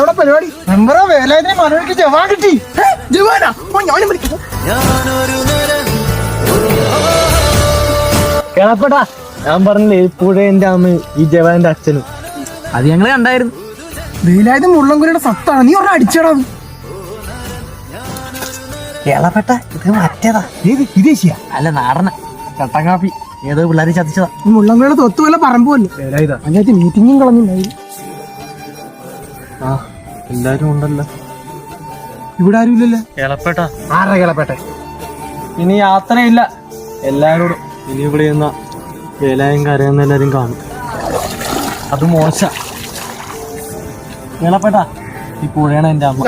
എന്താ പരിപാടി? മെമ്പറോ വേലായുധനെ മനോഹരിക്ക് ജവാൻ കിട്ടി. ജവാനാ? ഞാനും വിളിക്കാം. കേളപ്പെട്ടാ, ഞാൻ പറഞ്ഞില്ലേ പുഴേന്റെ അന്ന് ഈ ജവാന്റെ അച്ഛനും. അത് ഞങ്ങള് കണ്ടായിരുന്നു. വേലായുധം മുള്ളംകുലിയുടെ സത്താണ്. നീ ഒരെണ്ണം അടിച്ചടാ. കേളപ്പെട്ട ഇത് മറ്റേതാ. ഏത് വിദേശിയാ? അല്ല, നാടന കട്ടൻ കാപ്പി. ഏതോ പിള്ളേര് ചതിച്ചതാ. ഈ മുള്ളംകുലിയുടെ തൊത്ത് വല്ല പറമ്പുമല്ലോ. വേലായുധ അതിനകത്ത് മീറ്റിങ്ങും കളഞ്ഞിട്ടുണ്ടായി. ആ, എല്ലാരും ഉണ്ടല്ലോ. ഇവിടെ ആരും ഇല്ലല്ലോ. കേളപ്പെട്ട ആരാ കേളപ്പെട്ടെ? ഇനി യാത്രയില്ല. എല്ലാരോടും ഇനി ഇവിടെ നിന്ന വേലായും കരയുന്ന എല്ലാരും കാണും. അത് മോശ. കേളപ്പെട്ട ഈ പുഴയാണ് എന്റെ അമ്മ.